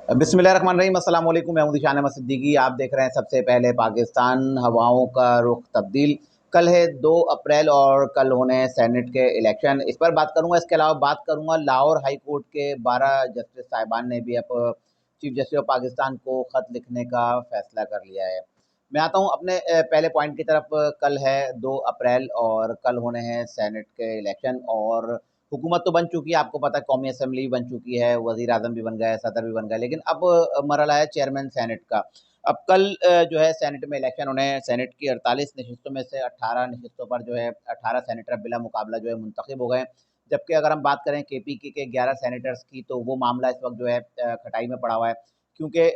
बिस्मिल्लाहिर्रहमानिर्रहीम, अस्सलाम वालेकुम। मैं हूं दिशान अहमद सिद्दीकी। आप देख रहे हैं सबसे पहले पाकिस्तान। हवाओं का रुख तब्दील। कल है 2 अप्रैल और कल होने सेनेट के इलेक्शन। इस पर बात करूंगा। इसके अलावा बात करूंगा लाहौर हाई कोर्ट के 12 जस्टिस साहिबान ने भी अब चीफ जस्टिस ऑफ पाकिस्तान को खत लिखने का फैसला कर लिया है। मैं आता हूं अपने पहले पॉइंट की तरफ। कल है 2 अप्रैल और कल होने हैं सेनेट के इलेक्शन। और हुकूमत तो बन चुकी है, आपको पता है, कौमी असम्बली भी बन चुकी है, वजीर आजम भी बन गए, सदर भी बन गए, लेकिन अब मरला है चेयरमैन सेनेट का। अब कल जो है सेनेट में इलेक्शन होने हैं। सेनेट की 48 नशिस्तों में से 18 नशिस्तों पर जो है 18 सेनेटर बिला मुकाबला जो है मुंतखब हो गए। जबकि अगर हम बात करें केपीके के 11 सेनेटर्स की, तो वो मामला इस वक्त जो है खटाई में पड़ा हुआ है, क्योंकि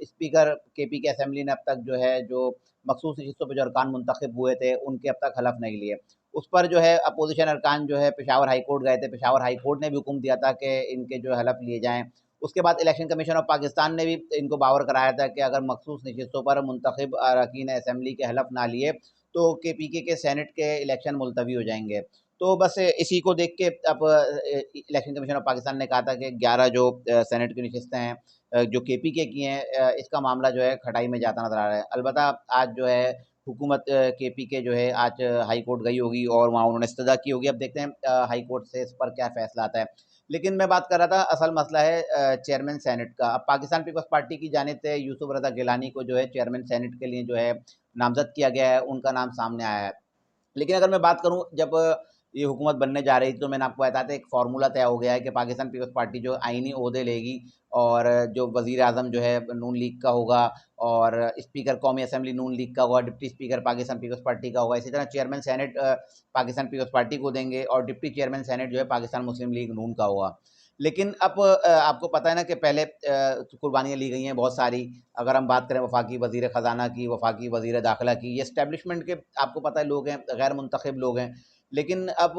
स्पीकर केपी के असेंबली ने अब तक जो है जो मखसूस नशिस्तों पर जो अरकान मुंतखब हुए थे उनके अब तक हलफ नहीं लिए। उस पर जो है अपोजिशन अरकान जो है पेशावर हाई कोर्ट गए थे। पेशावर हाई कोर्ट ने भी हुक्म दिया था कि इनके जो हलफ लिए जाएं। उसके बाद इलेक्शन कमीशन ऑफ पाकिस्तान ने भी इनको बावर कराया था कि अगर मखसूस नशिस्तों पर मुंतखब अरकान असम्बली के हलफ ना लिए तो केपीके के सेनेट के इलेक्शन मुलतवी हो जाएंगे। तो बस इसी को देख के अब इलेक्शन कमीशन ऑफ पाकिस्तान ने कहा था कि 11 जो सेनेट की नशिस्तें हैं जो केपीके की हैं, इसका मामला जो है खटाई में जाता नजर आ रहा है। अलबत्ता आज जो है हुकूमत केपीके जो है आज हाई कोर्ट गई होगी और वहाँ उन्होंने इस्तदा की होगी। अब देखते हैं हाई कोर्ट से इस पर क्या फैसला आता है। लेकिन मैं बात कर रहा था, असल मसला है चेयरमैन सेनेट का। अब पाकिस्तान पीपल्स पार्टी की जानिब से यूसुफ रजा गिलानी को जो है चेयरमैन सेनेट के लिए जो है नामजद किया गया है, उनका नाम सामने आया है। लेकिन अगर मैं बात करूं, जब ये हुकूमत बनने जा रही थी तो मैंने आपको बताया था एक फार्मूला तय हो गया है कि पाकिस्तान पीपल्स पार्टी जो आईनी ओहदे लेगी और जो वजीर आजम जो है नून लीग का होगा और स्पीकर कौमी असम्बली नून लीग का होगा, deputy speaker Pakistan Peoples Party का होगा, इसी तरह chairman senate Pakistan Peoples Party को देंगे और डिप्टी चेयरमैन सेनेट जो है पाकिस्तान मुस्लिम लीग नून का होगा। लेकिन अब आपको पता है ना कि पहले कुर्बानियाँ ली गई हैं बहुत सारी। अगर हम बात करें वफाकी वजीर ख़जाना की, वफाकी वजीर दाखिला की, ये इस्टेब्लिशमेंट के आपको पता है लोग हैं, गैर मुंतखब लोग हैं। लेकिन अब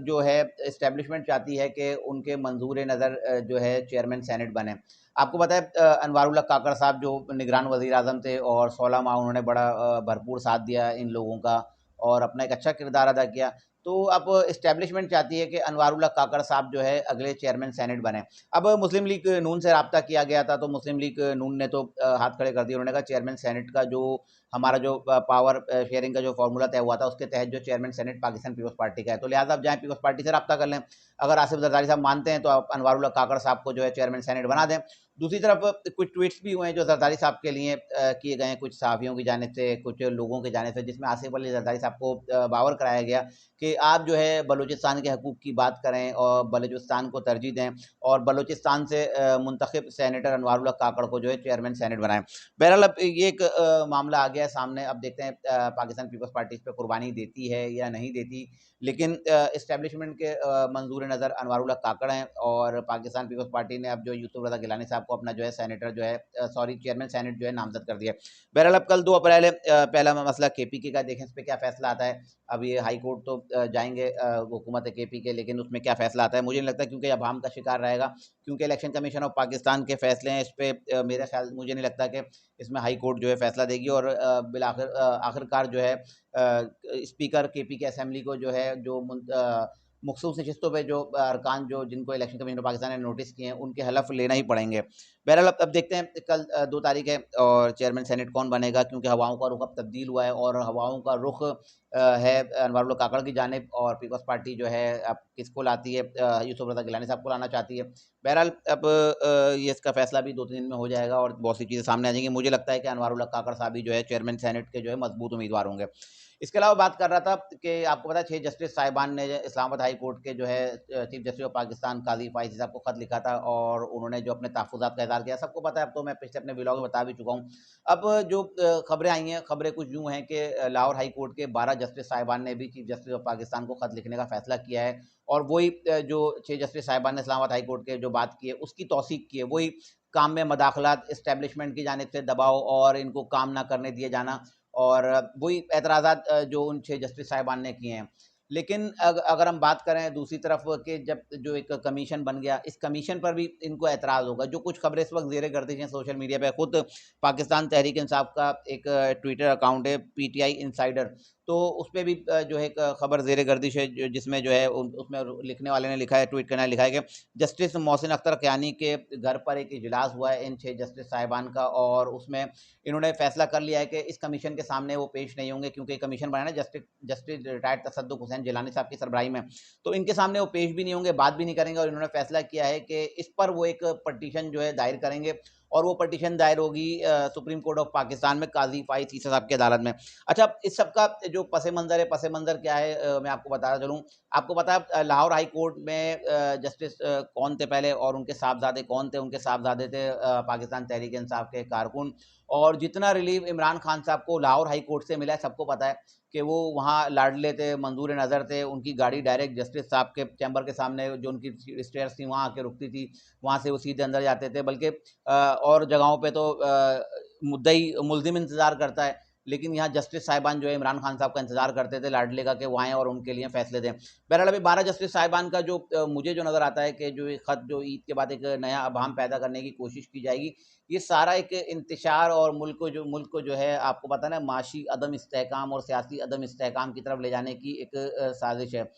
जो है इस्टेब्लिशमेंट चाहती है कि उनके मंजूर नज़र जो है चेयरमैन सेनेट बने। आपको पता है अनवारुल्लाह काकड़ साहब जो निगरान वजीर आज़म थे और 16 माह उन्होंने बड़ा भरपूर साथ दिया इन लोगों का और अपना एक अच्छा किरदार अदा किया। तो अब इस्टेब्लिशमेंट चाहती है कि अनवारुल्लाह काकड़ साहब जो है अगले चेयरमैन सेनेट बने। अब मुस्लिम लीग नून से रब्ता किया गया था, तो मुस्लिम लीग नून ने तो हाथ खड़े कर दिए। उन्होंने कहा चेयरमैन सेनेट का जो हमारा जो पावर शेयरिंग का जो फॉर्मूला तय हुआ था उसके तहत जो chairman senate Pakistan Peoples Party का है, तो लिहाजा आप जाएँ पीपल्स पार्टी से रब्ता कर लें। अगर आसिफ जरदारी साहब मानते हैं तो आप अनवारुल्लाह काकड़ साहब को जो है चेयरमैन सेनेट बना दें। दूसरी तरफ कुछ ट्वीट्स भी हुए हैं जो जरदारी साहब के लिए किए गए हैं, कुछ सहाफ़ियों की जानिब से, कुछ लोगों की जानिब से, जिसमें आसिफ अली जरदारी साहब को बावर कराया गया कि आप जो है बलूचिस्तान के हकूक़ की बात करें और बलूचिस्तान को तरजीह दें और बलूचिस्तान से मुंतखब सेनेटर अनवारुल्लाह काकड़ को जो है चेयरमैन सेनेट बनाएं। बहरहाल अब ये एक मामला आ गया है सामने। अब देखते हैं पाकिस्तान पीपल्स पार्टी इस पर कुर्बानी देती है या नहीं देती। लेकिन इस्टेब्लिशमेंट के मंजूर नज़र अनवारुल्लाह काकड़ हैं और पाकिस्तान पीपल्स पार्टी ने अब जो यूसुफ रजा गिलानी साहब को अपना जो है सेनेटर जो है सॉरी चेयरमैन सेनेट जो है नामजद कर दिया। बहरहाल अब कल 2 अप्रैल है। पहला मसला केपीके का, देखें इस पर क्या फैसला आता है। अब ये हाई कोर्ट तो जाएंगे हुकूमत केपीके, लेकिन उसमें क्या फैसला आता है मुझे नहीं लगता, क्योंकि अब हम का शिकार रहेगा, क्योंकि इलेक्शन कमीशन ऑफ पाकिस्तान के फैसले हैं इस पर। मेरे ख्याल मुझे नहीं लगता कि इसमें हाई कोर्ट जो है फैसला देगी और आखिरकार जो है स्पीकर केपी के असेंबली को जो है जो मखसूस नशिस्तों पे जो अरकान जो जिनको इलेक्शन कमीशन ऑफ पाकिस्तान ने नोटिस किए हैं उनके हलफ लेना ही पड़ेंगे। बहरहाल अब देखते हैं कल 2 तारीख है और चेयरमैन सेनेट कौन बनेगा, क्योंकि हवाओं का रुख अब तब्दील हुआ है और हवाओं का रुख है अनवारुल्लाह काकड़ की जानिब और पीपल्स पार्टी जो है अब किसको लाती है, यूसुफ रजा गिलानी साहब को लाना चाहती है। बहरहाल अब ये इसका फैसला भी 2-3 दिन में हो जाएगा और बहुत सी चीज़ें सामने आ जाएंगी। मुझे लगता है कि अनवारुल्लाह काकड़ साहब ही जो है चेयरमैन सेनेट के जो है मजबूत उम्मीदवार होंगे। इसके अलावा बात कर रहा था कि आपको पता है 6 जस्टिस साहिबान ने इस्लामाबाद हाई कोर्ट के जो है चीफ जस्टिस ऑफ पाकिस्तान काजी फाइजी साहब को खत लिखा था और उन्होंने जो अपने तहफ़्फ़ुज़ात का इज़हार किया, सबको पता है, अब तो मैं पिछले अपने व्लॉग में बता भी चुका हूँ। अब जो खबरें आई हैं, खबरें कुछ यूँ हैं कि लाहौर हाई कोर्ट के 12 जस्टिस साहिबान ने भी चीफ जस्टिस ऑफ पाकिस्तान को खत लिखने का फैसला किया है और वही जो 6 जस्टिस साहिबान ने इस्लामाबाद हाई कोर्ट के जो बात की है उसकी तौसीक की है। वही काम में मदाखलत, इस्टेब्लिशमेंट की जानिब से दबाव और इनको काम ना करने दिए जाना और वही एतराज़ात जो उन 6 जस्टिस साहिबान ने किए हैं। लेकिन अगर हम बात करें दूसरी तरफ कि जब जो एक कमीशन बन गया, इस कमीशन पर भी इनको ऐतराज़ होगा। जो कुछ खबरें इस वक्त ज़ेर गर्दिश हैं सोशल मीडिया पे, खुद पाकिस्तान तहरीक इंसाफ का एक ट्विटर अकाउंट है पीटीआई इनसाइडर, तो उस पे भी जो है एक खबर ज़ेर गर्दिश है, जिसमें जो है उसमें लिखने वाले ने लिखा है, ट्वीट करने लिखा है कि जस्टिस मोहसिन अख्तर कियानी के घर पर एक इजलास हुआ है इन 6 जस्टिस साहिबान का, और उसमें इन्होंने फैसला कर लिया है कि इस कमीशन के सामने वो पेश नहीं होंगे, क्योंकि कमीशन बना है ना जस्टिस रिटायर्ड तसद्दुक हुसैन जिलानी साहब की सरबराही में, तो इनके सामने वो पेश भी नहीं होंगे, बात भी नहीं करेंगे, और इन्होंने फैसला किया है कि इस पर वो एक पटिशन जो है दायर करेंगे, और वो पटिशन दायर होगी सुप्रीम कोर्ट ऑफ पाकिस्तान में काजी फाइज ईसा साहब की अदालत में। अच्छा, इस सब का जो पस मंज़र है, पस मंज़र क्या है, मैं आपको बताता चलूँ। आपको पता है लाहौर हाई कोर्ट में जस्टिस कौन थे पहले, और उनके साहबजादे कौन थे? उनके साहबजादे थे पाकिस्तान तहरीक इंसाफ के कारकुन, और जितना रिलीफ इमरान खान साहब को लाहौर हाई कोर्ट से मिला है सबको पता है कि वो वहाँ लाडले थे, मंजूर नज़र थे, उनकी गाड़ी डायरेक्ट जस्टिस साहब के चैम्बर के सामने जो उनकी स्टेयर्स थी वहाँ आके रुकती थी, वहाँ से वो सीधे अंदर जाते थे, बल्कि और जगहों पे तो मुद्दई मुल्ज़िम इंतज़ार करता है, लेकिन यहाँ जस्टिस साहिबान जो है इमरान खान साहब का इंतजार करते थे लाडले का कि वो आएँ और उनके लिए फैसले दें। बहरहाल अभी 12 जस्टिस साहिबान का जो मुझे जो नज़र आता है कि जो ये ख़त जो ईद के बाद एक नया अभाम पैदा करने की कोशिश की जाएगी, ये सारा एक इंतशार और मुल्क को जो है आपको पता है ना, माशी अदम इस्तेहकाम और सियासी अदम इस्तेहकाम की तरफ ले जाने की एक साजिश है।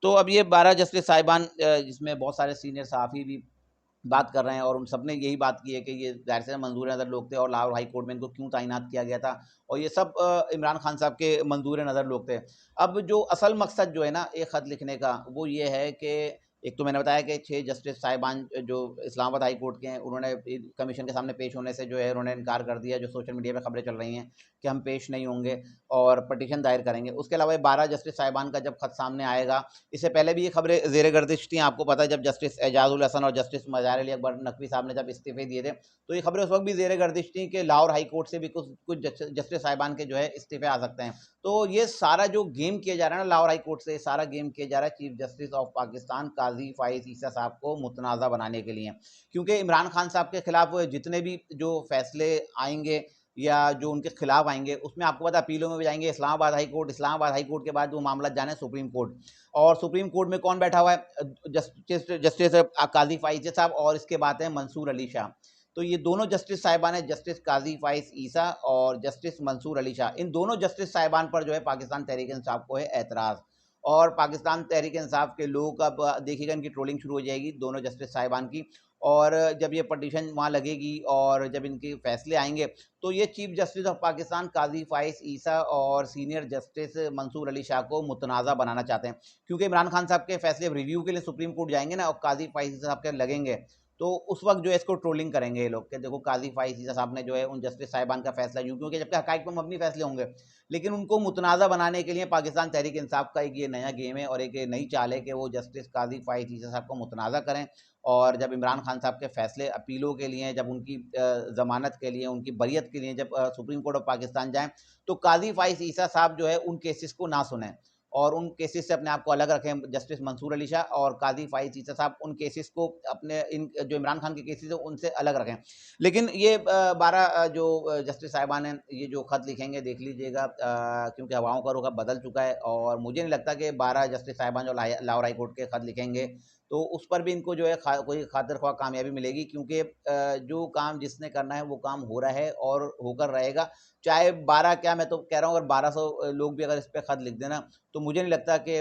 तो अब ये 12 जस्टिस साहिबान जिसमें बहुत सारे सीनियर सहाफ़ी भी बात कर रहे हैं, और उन सब ने यही बात की है कि ये ज़ाहिर से मंजूर नज़र लोग थे, और लाहौर हाई कोर्ट में इनको क्यों तैनात किया गया था, और ये सब इमरान खान साहब के मंजूर नज़र लोग थे। अब जो असल मकसद जो है ना एक ख़त लिखने का, वो ये है कि एक तो मैंने बताया कि 6 जस्टिस साहिबान जो इस्लामाबाद हाई कोर्ट के हैं, उन्होंने कमीशन के सामने पेश होने से जो है उन्होंने इनकार कर दिया, जो सोशल मीडिया पे खबरें चल रही हैं कि हम पेश नहीं होंगे और पटिशन दायर करेंगे। उसके अलावा 12 जस्टिस साहिबान का जब ख़त सामने आएगा, इससे पहले भी ये खबरें ज़ेर गर्दिश थी, आपको पता है जब जस्टिस एजाजुल हसन और जस्टिस मज़ार अली अकबर नकवी साहब ने जब इस्तीफ़े दिए थे, तो ये खबरें उस वक्त भी ज़ेर गर्दिश थी कि लाहौर हाई कोर्ट से भी कुछ जस्टिस साहिबान के जो है इस्तीफ़े आ सकते हैं। तो ये सारा जो गेम किया जा रहा है ना लाहौर हाई कोर्ट से, सारा गेम किया जा रहा है चीफ जस्टिस ऑफ पाकिस्तान काजी फाइज ईसा साहब को मुतनाज़ा बनाने के लिए, क्योंकि इमरान खान साहब के खिलाफ जितने भी जो फैसले आएंगे या जो उनके खिलाफ आएंगे, उसमें आपको पता अपीलों में भी जाएंगे इस्लामाबाद हाई कोर्ट के बाद वो मामला जाने सुप्रीम कोर्ट, और सुप्रीम कोर्ट में कौन बैठा हुआ है? जस्टिस जस्टिस काजी फाइज साहब, और इसके बाद है मंसूर अली शाह। तो ये दोनों जस्टिस साहिबान हैं, जस्टिस काजी फाइज ईसा और जस्टिस मंसूर अली शाह, इन दोनों जस्टिस साहिबान पर जो है पाकिस्तान तहरीक इंसाफ को है एतराज़, और पाकिस्तान तहरीक इंसाफ के लोग अब देखिएगा इनकी ट्रोलिंग शुरू हो जाएगी दोनों जस्टिस साहिबान की, और जब ये पटिशन वहाँ लगेगी और जब इनके फैसले आएंगे, तो ये चीफ जस्टिस ऑफ पाकिस्तान काजी फाइज ईसा और सीनियर जस्टिस मंसूर अली शाह को मुतनाज़ा बनाना चाहते हैं, क्योंकि इमरान खान साहब के फैसले रिव्यू के लिए सुप्रीम कोर्ट जाएंगे ना, और काजी फाइज साहब के लगेंगे, तो उस वक्त जो है इसको ट्रोलिंग करेंगे ये लोग कि देखो काजी फाइज ईसा साहब ने जो है उन जस्टिस साहिबान का फैसला यूँ, क्योंकि जबकि हकाइक पर मबनी फैसले होंगे, लेकिन उनको मुतनाज़ा बनाने के लिए पाकिस्तान तहरीक इंसाफ का एक ये नया गेम है और एक ये नई चाल है कि वो जस्टिस काजी फाइज ईसा साहब को मुतनाज़ा करें, और जब इमरान खान साहब के फैसले अपीलों के लिए, जब उनकी ज़मानत के लिए, उनकी बरियत के लिए जब सुप्रीम कोर्ट ऑफ पाकिस्तान जाएँ, तो काजी फाइज ईसा साहब जो है उन केसेस को ना सुनें और उन केसेस से अपने आप को अलग रखें, जस्टिस मंसूर अली शाह और काजी फाइज ईसा साहब उन केसेस को अपने इन जो इमरान खान के केसेस हैं उनसे अलग रखें। लेकिन ये 12 जो जस्टिस साहिबान हैं, ये जो ख़त लिखेंगे देख लीजिएगा, क्योंकि हवाओं का रुख अब बदल चुका है, और मुझे नहीं लगता कि 12 जस्टिस साहिबान जो लाहौर हाई कोर्ट के ख़त लिखेंगे, तो उस पर भी इनको जो है कोई खातिर ख्वाह कामयाबी मिलेगी, क्योंकि जो काम जिसने करना है वो काम हो रहा है और होकर रहेगा। चाहे 12 क्या, मैं तो कह रहा हूँ अगर 1200 लोग भी अगर इस पे ख़त लिख देना, तो मुझे नहीं लगता कि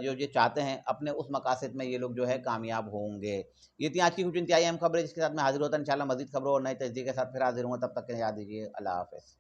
जो ये चाहते हैं अपने उस मकासद में ये लोग जो है कामयाब होंगे। ये थी आज की कुछ इंतहाई अहम खबरें जिसके साथ मैं हाज़िर होता हूँ। इंशाल्लाह मज़ीद खबरों और नए तजदीद के साथ फिर हाज़िर हूँ। तब तक के लिए याद दीजिए, अल्लाह हाफ़िज़।